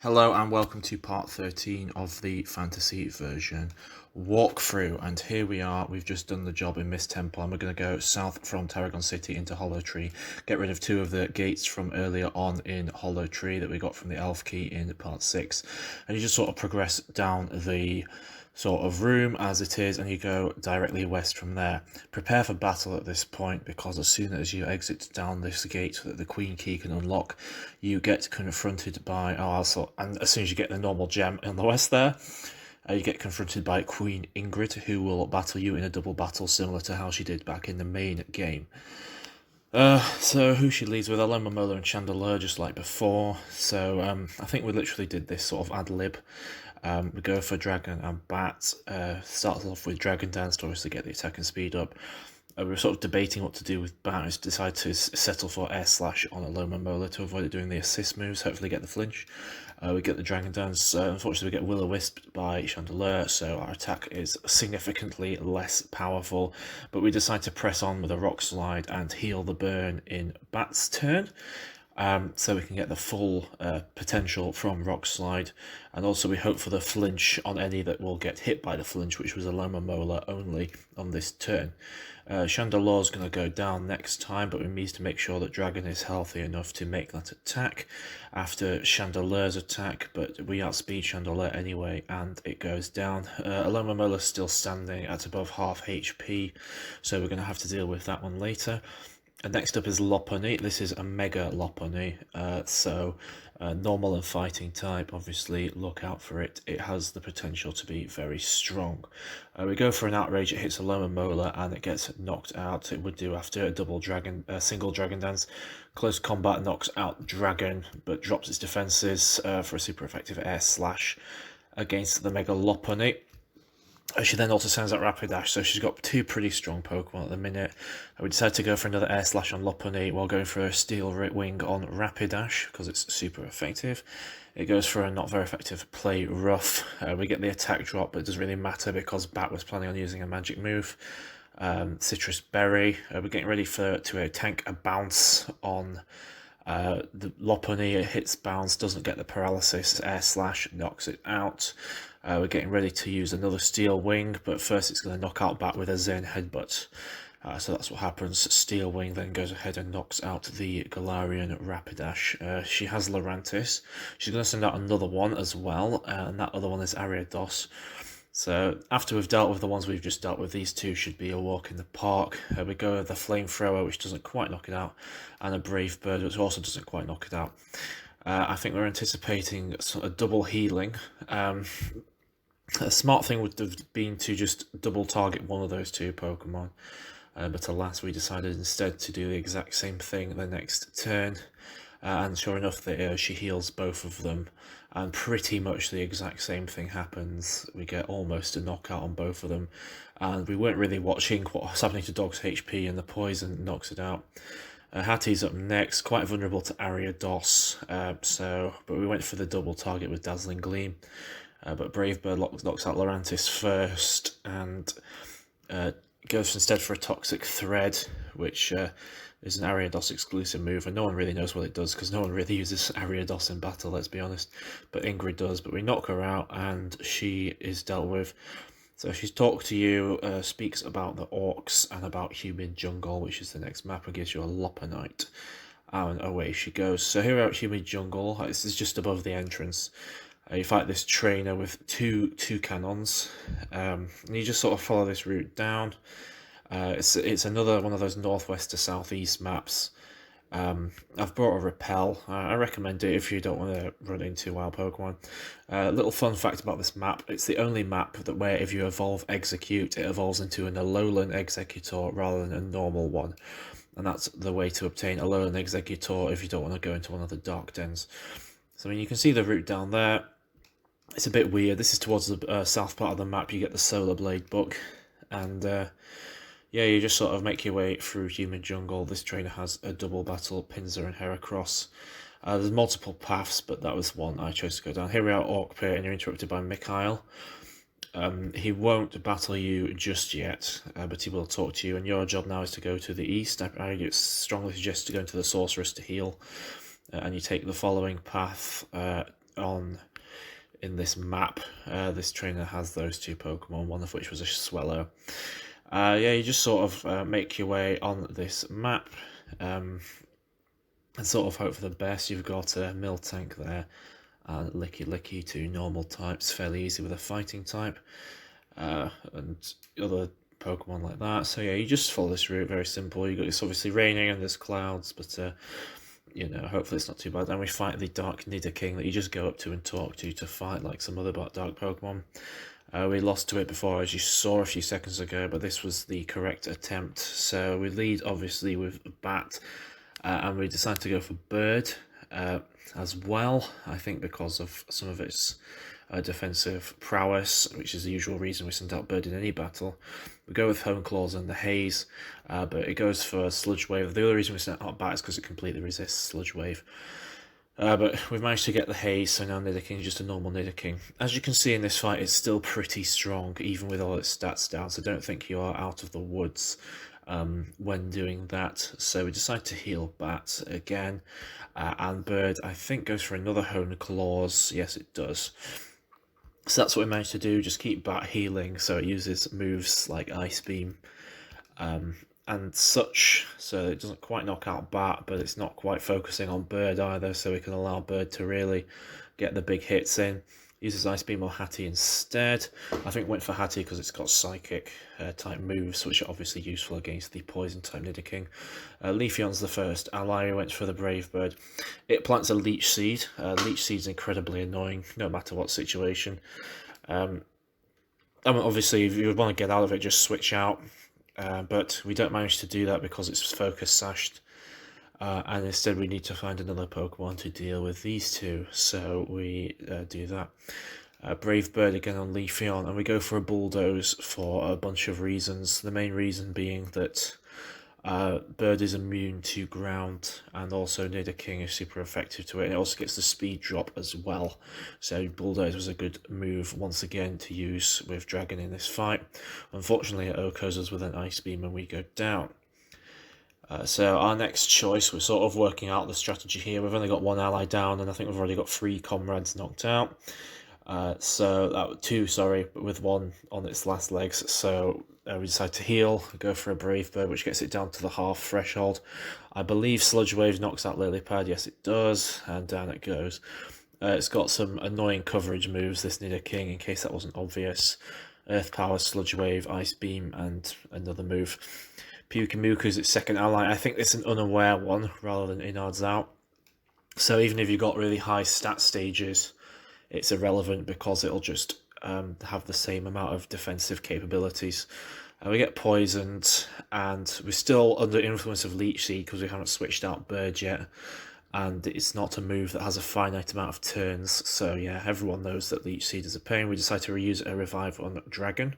Hello and welcome to part 13 of the fantasy version walkthrough, and here we are. We've just done the job in Mist Temple and we're going to go south from Tarragon City into Hollow Tree, get rid of two of the gates from earlier on in Hollow Tree that we got from the Elf Key in part 6, and you just sort of progress down the sort of room as it is and you go directly west from there. Prepare for battle at this point, because as soon as you exit down this gate that the Queen Key can unlock, you get confronted by and as soon as you get the normal gem in the west there, you get confronted by Queen Ingrid, who will battle you in a double battle similar to how she did back in the main game. So who she leads with, Aloma, Mola and Chandelure, just like before. So I think we literally did this sort of ad lib. We go for Dragon and Bat. Starts off with Dragon Dance to obviously get the attack and speed up. We were sort of debating what to do with Bat. We decided to settle for Air Slash on Aloma Mola to avoid it doing the assist moves, hopefully get the flinch. We get the Dragon Dance. Unfortunately, we get Will-O-Wisp by Chandelure, so our attack is significantly less powerful. But we decide to press on with a Rock Slide and heal the burn in Bat's turn. So we can get the full potential from Rock Slide, and also we hope for the flinch on any that will get hit by the flinch, which was Aloma Mola only on this turn. Chandelure's going to go down next time, but we need to make sure that Dragon is healthy enough to make that attack after Chandelure's attack, but we outspeed Chandelure anyway, and it goes down. Aloma Mola's still standing at above half HP, so we're going to have to deal with that one later. And next up is Lopunny. This is a Mega Lopunny, normal and fighting type. Obviously, look out for it. It has the potential to be very strong. We go for an Outrage. It hits Aloma Mola and it gets knocked out. It would do after a single Dragon Dance. Close combat knocks out Dragon, but drops its defenses for a super effective Air Slash against the Mega Lopunny. She then also sends out Rapidash, so she's got two pretty strong Pokemon at the minute. We decided to go for another Air Slash on Lopunny while going for a Steel Wing on Rapidash, because it's super effective. It goes for a not very effective Play Rough. We get the attack drop, but it doesn't really matter because Bat was planning on using a magic move. Citrus Berry. We're getting ready to tank a Bounce on the Lopunny. It hits Bounce, doesn't get the paralysis. Air Slash knocks it out. We're getting ready to use another Steel Wing, but first it's going to knock out Bat with a Zen Headbutt. So that's what happens. Steel Wing then goes ahead and knocks out the Galarian Rapidash. She has Lurantis. She's going to send out another one as well, and that other one is Ariados. So after we've dealt with the ones we've just dealt with, these two should be a walk in the park. We go with the Flamethrower, which doesn't quite knock it out, and a Brave Bird, which also doesn't quite knock it out. I think we're anticipating a double healing. A smart thing would have been to just double target one of those two Pokemon, but alas, we decided instead to do the exact same thing the next turn, and sure enough, she heals both of them, and pretty much the exact same thing happens. We get almost a knockout on both of them, and we weren't really watching what was happening to Dog's HP, and the poison knocks it out. Hattie's up next, quite vulnerable to Ariados, but we went for the double target with Dazzling Gleam. But Brave Bird knocks out Lurantis first, and goes instead for a Toxic Thread, which is an Ariados exclusive move, and no one really knows what it does, because no one really uses Ariados in battle, let's be honest. But Ingrid does, but we knock her out, and she is dealt with. So she's talked to you, speaks about the Orcs, and about Humid Jungle, which is the next map, and gives you a Lopunite. And away she goes. So here we're at Humid Jungle. This is just above the entrance. You fight this trainer with two cannons, and you just sort of follow this route down. It's another one of those northwest to southeast maps. I've brought a Repel. I recommend it if you don't want to run into wild Pokemon. Little fun fact about this map: it's the only map that where if you evolve Execute, it evolves into an Alolan Executor rather than a normal one. And that's the way to obtain Alolan Executor if you don't want to go into one of the dark dens. So I mean, you can see the route down there. It's a bit weird. This is towards the south part of the map. You get the Solar Blade book, and yeah, you just sort of make your way through Humid Jungle. This trainer has a double battle, Pinsir and Heracross. There's multiple paths, but that was one I chose to go down. Here we are at Orc Pit, and you're interrupted by Mikhail. He won't battle you just yet, but he will talk to you, and your job now is to go to the east. I strongly suggest to go into the Sorceress to heal, and you take the following path on in this map. This trainer has those two Pokemon, one of which was a Swellow. Yeah, you just sort of make your way on this map and sort of hope for the best. You've got a Miltank there and Licky, two normal types, fairly easy with a fighting type, and other Pokemon like that. So yeah, you just follow this route, very simple. It's obviously raining and there's clouds, but you know, hopefully it's not too bad. And we fight the Dark Nida King that you just go up to and talk to fight like some other dark Pokemon. We lost to it before, as you saw a few seconds ago, but this was the correct attempt. So we lead obviously with Bat, and we decide to go for Bird as well, I think because of some of its defensive prowess, which is the usual reason we send out Bird in any battle. We go with Hone Claws and the Haze, but it goes for Sludge Wave. The other reason we sent out Bat is because it completely resists Sludge Wave. But we've managed to get the Haze, so now Nidoking is just a normal Nidoking. As you can see in this fight, it's still pretty strong, even with all its stats down, so don't think you are out of the woods when doing that. So we decide to heal Bat again, and Bird, I think, goes for another Hone Claws. Yes, it does. So that's what we managed to do, just keep Bat healing, so it uses moves like Ice Beam and such, so it doesn't quite knock out Bat, but it's not quite focusing on Bird either, so we can allow Bird to really get the big hits in. Uses Ice Beam or Hattie instead. I think went for Hattie because it's got Psychic type moves, which are obviously useful against the Poison type Nidoking. Leafeon's the first ally. Went for the Brave Bird. It plants a Leech Seed. Leech Seed's incredibly annoying, no matter what situation. I mean, obviously, if you want to get out of it, just switch out. But we don't manage to do that because it's focus sashed. And instead we need to find another Pokemon to deal with these two, so we do that. Brave Bird again on Leafeon, and we go for a Bulldoze for a bunch of reasons. The main reason being that Bird is immune to ground, and also Nidoking is super effective to it, and it also gets the speed drop as well. So Bulldoze was a good move once again to use with Dragon in this fight. Unfortunately, it Okos us with an Ice Beam and we go down. So our next choice, we're sort of working out the strategy here. We've only got one ally down, and I think we've already got 3 comrades knocked out. Two, but with one on its last legs. So we decide to heal, go for a Brave Bird, which gets it down to the half threshold. I believe Sludge Wave knocks out Lilypad. Yes, it does, and down it goes. It's got some annoying coverage moves, this Nidoking, in case that wasn't obvious. Earth Power, Sludge Wave, Ice Beam, and another move. Pyukumuku is its second ally. I think it's an unaware one rather than in odds out. So even if you've got really high stat stages, it's irrelevant because it'll just have the same amount of defensive capabilities. We get poisoned, and we're still under influence of Leech Seed because we haven't switched out Bird yet. And it's not a move that has a finite amount of turns. So yeah, everyone knows that Leech Seed is a pain. We decide to reuse a Revive on Dragon.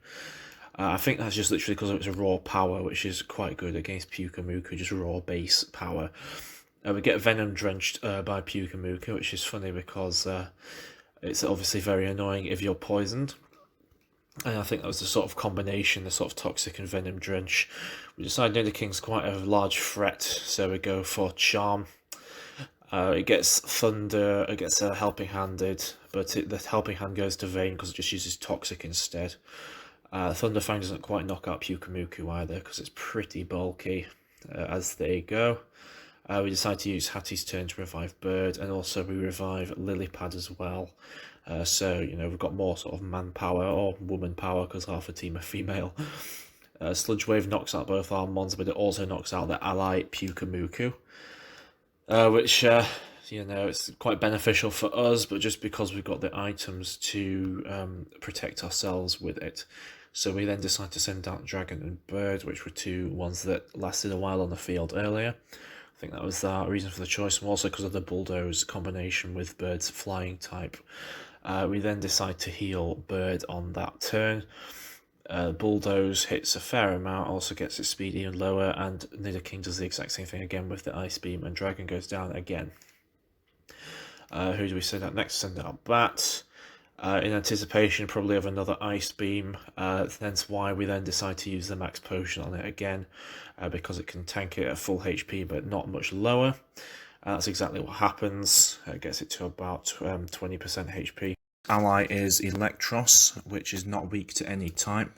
I think that's just literally because it's a raw power, which is quite good against Pyukumuku, just raw base power. We get Venom Drenched by Pyukumuku, which is funny because it's obviously very annoying if you're poisoned. And I think that was the sort of combination, the sort of Toxic and Venom Drench. We decide Nidoking's quite a large threat, so we go for Charm. It gets Thunder, it gets Helping Handed, but the Helping Hand goes to Vayne because it just uses Toxic instead. Thunderfang doesn't quite knock out Pyukumuku either because it's pretty bulky as they go. We decide to use Hattie's turn to revive Bird, and also we revive Lilypad as well. So, you know, we've got more sort of manpower or woman power because half the team are female. Sludge Wave knocks out both our mons, but it also knocks out the ally Pyukumuku, which, you know, it's quite beneficial for us, but just because we've got the items to protect ourselves with it. So we then decide to send out Dragon and Bird, which were two ones that lasted a while on the field earlier. I think that was the reason for the choice, and also because of the Bulldoze combination with Bird's flying type. We then decide to heal Bird on that turn. Bulldoze hits a fair amount, also gets its speed even lower, and Nidoking does the exact same thing again with the Ice Beam, and Dragon goes down again. Who do we send out next? Send out Bat. In anticipation probably of another Ice Beam, that's why we then decide to use the Max Potion on it again, because it can tank it at full HP but not much lower. That's exactly what happens. It gets it to about 20% HP. Ally is Electros, which is not weak to any type,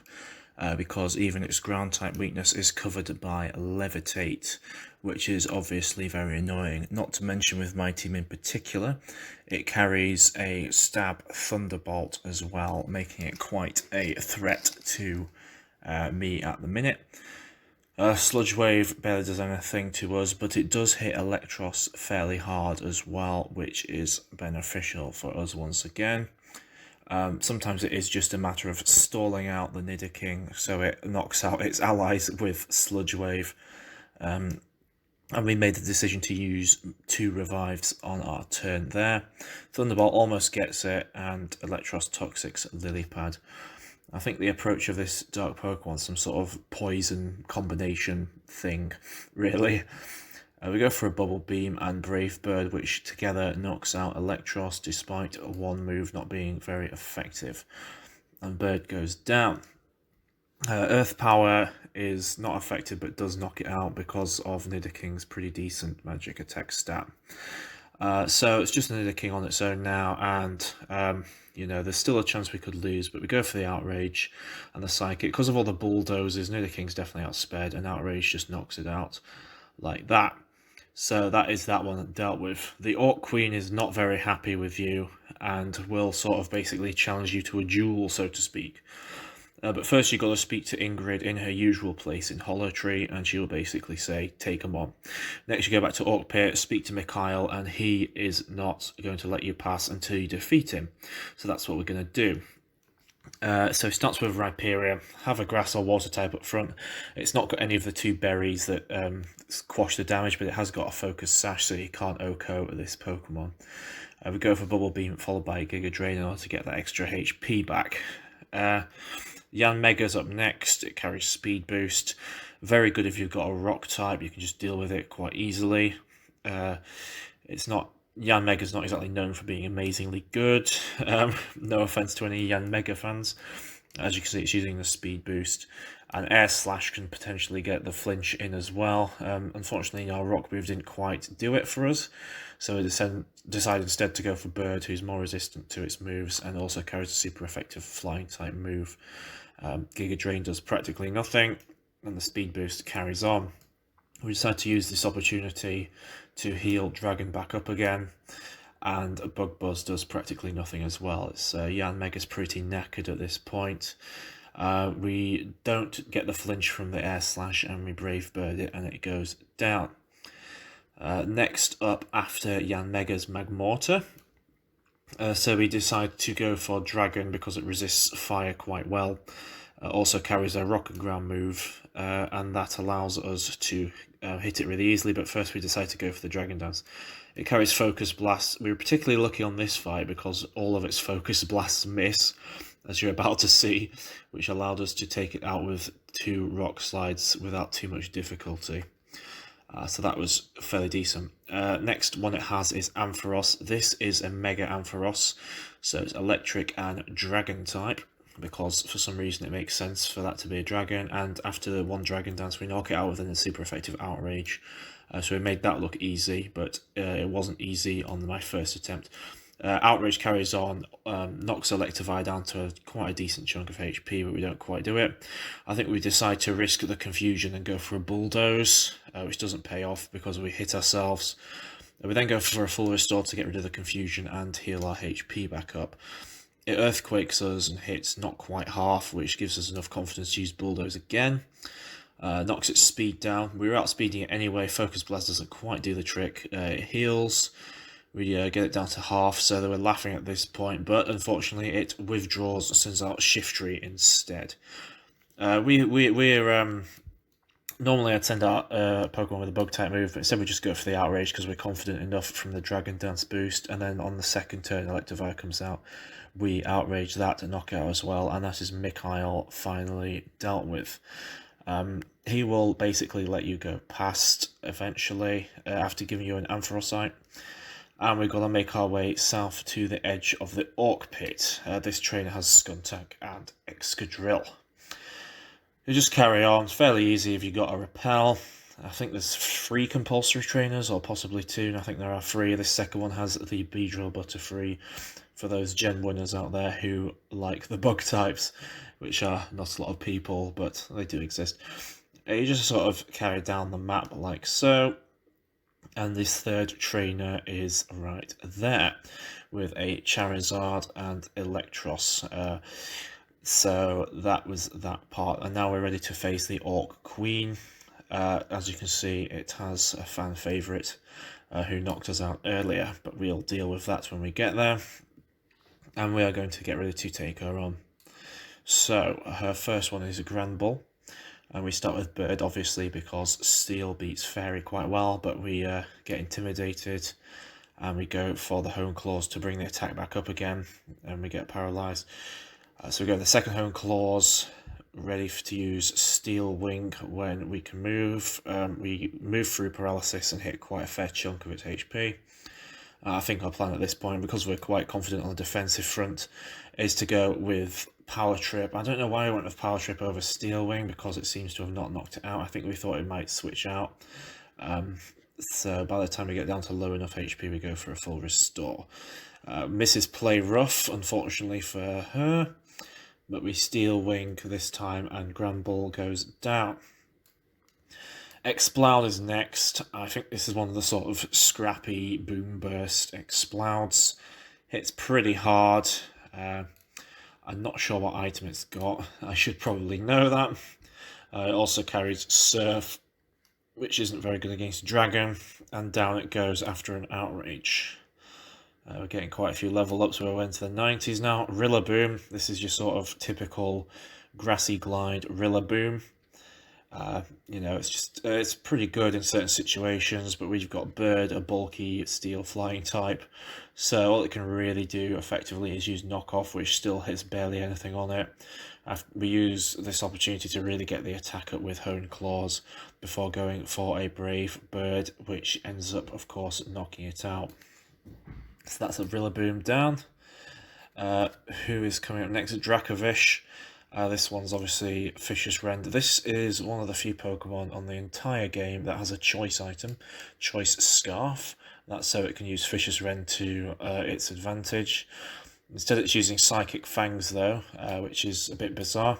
because even its ground type weakness is covered by Levitate, which is obviously very annoying. Not to mention with my team in particular, it carries a Stab Thunderbolt as well, making it quite a threat to me at the minute. Sludge Wave barely does anything to us, but it does hit Electros fairly hard as well, which is beneficial for us once again. Sometimes it is just a matter of stalling out the Nidoking so it knocks out its allies with Sludge Wave. And we made the decision to use 2 revives on our turn there. Thunderbolt almost gets it, and Electros Toxic's Lily Pad. I think the approach of this Dark Pokemon is some sort of poison combination thing, really. We go for a Bubble Beam and Brave Bird, which together knocks out Electros, despite one move not being very effective. And Bird goes down. Earth Power is not affected, but does knock it out because of Nidoking's pretty decent magic attack stat. So it's just Nidoking on its own now, and you know, there's still a chance we could lose, but we go for the Outrage and the Psychic. Because of all the bulldozers, Nidoking's definitely outspared, and Outrage just knocks it out like that. So that is that one dealt with. The Orc Queen is not very happy with you, and will sort of basically challenge you to a duel, so to speak. But first you've got to speak to Ingrid in her usual place in Hollow Tree, and she will basically say, take them on. Next you go back to Orc Pit, speak to Mikhail, and he is not going to let you pass until you defeat him. So that's what we're going to do. So it starts with Rhyperior, have a grass or water type up front. It's not got any of the 2 berries that quash the damage, but it has got a focus sash, so you can't OHKO this Pokemon. We go for Bubble Beam followed by Giga Drain in order to get that extra HP back. Yanmega's up next. It carries Speed Boost. Very good if you've got a Rock type, you can just deal with it quite easily. Yanmega's not exactly known for being amazingly good. No offense to any Yanmega fans. As you can see, it's using the Speed Boost. And Air Slash can potentially get the flinch in as well. Unfortunately, our Rock move didn't quite do it for us. So we decided instead to go for Bird, who's more resistant to its moves and also carries a super effective flying type move. Giga Drain does practically nothing, and the Speed Boost carries on. We decided to use this opportunity to heal Dragon back up again, and Bug Buzz does practically nothing as well. It's Yanmega's pretty knackered at this point. We don't get the flinch from the Air Slash, and we Brave Bird it, and it goes down. Next up after Yanmega's Magmortar. So we decide to go for Dragon because it resists fire quite well. Also carries a Rock and Ground move, and that allows us to hit it really easily, but first we decide to go for the Dragon Dance. It carries Focus Blast. We were particularly lucky on this fight because all of its Focus Blasts miss, as you're about to see, which allowed us to take it out with 2 Rock Slides without too much difficulty. So that was fairly decent. Next one it has is Ampharos. This is a Mega Ampharos, so it's Electric and Dragon type, because for some reason it makes sense for that to be a dragon, and after 1 Dragon Dance we knock it out with a super effective Outrage. So we made that look easy, but it wasn't easy on my first attempt. Outrage carries on, knocks Electivire down to quite a decent chunk of HP, but we don't quite do it. I think we decide to risk the confusion and go for a Bulldoze, which doesn't pay off because we hit ourselves. We then go for a full restore to get rid of the confusion and heal our HP back up. It Earthquakes us and hits not quite half, which gives us enough confidence to use Bulldoze again. Knocks its speed down. We were outspeeding it anyway. Focus Blast doesn't quite do the trick. It heals. We get it down to half, so they were laughing at this point, but unfortunately it withdraws and sends out Shiftry instead. Normally I'd send out Pokemon with a Bug type move, but instead we just go for the Outrage because we're confident enough from the Dragon Dance boost, and then on the second turn Electivire comes out, we Outrage that to knock out as well, and that is Mikhail finally dealt with. He will basically let you go past eventually after giving you an Ampharosite. And we've got to make our way south to the edge of the Orc Pit. This trainer has Skuntank and Excadrill. You just carry on. It's fairly easy if you've got a Repel. I think there's 3 compulsory trainers, or possibly 2, and I think there are 3. This second one has the Beedrill Butterfree for those gen winners out there who like the bug types, which are not a lot of people, but they do exist. You just sort of carry down the map like so, and this third trainer is right there with a Charizard and Electros. So that was that part, and now we're ready to face the Orc Queen. As you can see, it has a fan favourite who knocked us out earlier, but we'll deal with that when we get there. And we are going to get ready to take her on. So her first one is a Granbull, and we start with Bird, obviously, because Steel beats Fairy quite well, but we get intimidated, and we go for the Hone Claws to bring the attack back up again, and we get paralysed. So we go the second Hone Claws, ready to use Steel Wing when we can move. We move through paralysis and hit quite a fair chunk of its HP. I think our plan at this point, because we're quite confident on the defensive front, is to go with Power Trip. I don't know why I went with Power Trip over Steel Wing, because it seems to have not knocked it out. I think we thought it might switch out. So by the time we get down to low enough HP, we go for a full restore. Misses Play Rough, unfortunately for her, but we Steel Wing this time and Granbull goes down. Exploud is next. I think this is one of the sort of scrappy Boom Burst Explouds. Hits pretty hard. I'm not sure what item it's got. I should probably know that. It also carries Surf, which isn't very good against Dragon, and down it goes after an Outrage. We're getting quite a few level ups. We're into the 90s now. Rillaboom. This is your sort of typical Grassy Glide Rillaboom. It's pretty good in certain situations, but we've got Bird, a bulky steel flying type, so all it can really do effectively is use knockoff, which still hits barely anything on it. We use this opportunity to really get the attack up with Hone Claws before going for a Brave Bird, which ends up, of course, knocking it out. So that's a Rillaboom down. Who is coming up next? Dracovish. This one's obviously Fisher's Rend. This is one of the few Pokemon on the entire game that has a choice item, Choice Scarf. That's so it can use Fisher's Rend to its advantage. Instead it's using Psychic Fangs though, which is a bit bizarre.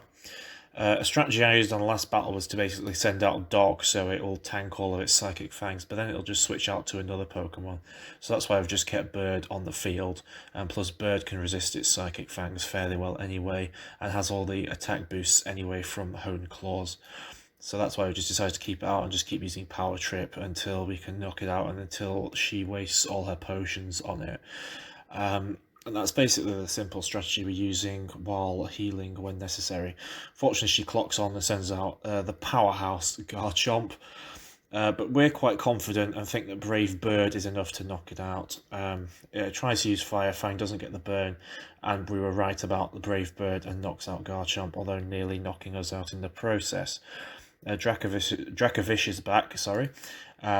A strategy I used on the last battle was to basically send out Dog so it will tank all of its Psychic Fangs, but then it'll just switch out to another Pokemon. So that's why I've just kept Bird on the field, and plus Bird can resist its Psychic Fangs fairly well anyway, and has all the attack boosts anyway from Hone Claws. So that's why we just decided to keep it out and just keep using Power Trip until we can knock it out and until she wastes all her potions on it. And that's basically the simple strategy we're using while healing when necessary. Fortunately, she clocks on and sends out the powerhouse Garchomp. But we're quite confident and think that Brave Bird is enough to knock it out. It tries to use Fire Fang, doesn't get the burn, and we were right about the Brave Bird and knocks out Garchomp, although nearly knocking us out in the process. Dracovish is back, sorry.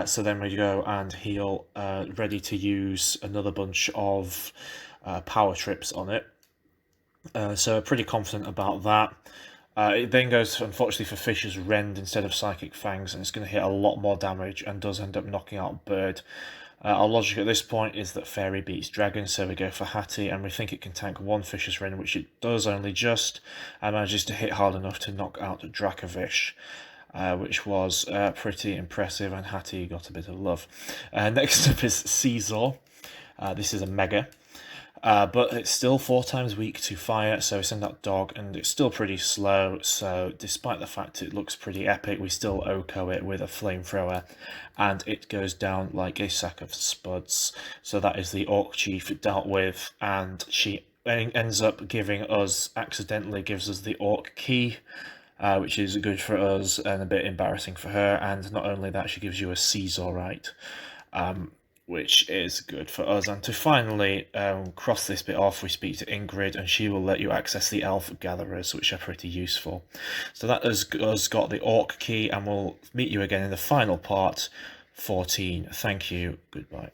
So then we go and heal, ready to use another bunch of Power Trips on it. So pretty confident about that. It then goes, unfortunately, for Fisher's Rend instead of Psychic Fangs, and it's going to hit a lot more damage and does end up knocking out Bird. Our logic at this point is that Fairy beats Dragon, so we go for Hattie, and we think it can tank one Fisher's Rend, which it does only just, and manages to hit hard enough to knock out Dracovish. Which was pretty impressive, and Hattie got a bit of love. Next up is Caesar. This is a Mega. But it's still 4 times weak to fire, so we send out Dog, and it's still pretty slow, so despite the fact it looks pretty epic, we still OHKO it with a Flamethrower, and it goes down like a sack of spuds. So that is the Orc Chief dealt with, and she ends up accidentally gives us the Orc Key, which is good for us and a bit embarrassing for her, and not only that, she gives you a Caesarite, which is good for us. And to finally cross this bit off, we speak to Ingrid, and she will let you access the Elf Gatherers, which are pretty useful. So that has us got the Orc Key, and we'll meet you again in the final part, 14. Thank you, goodbye.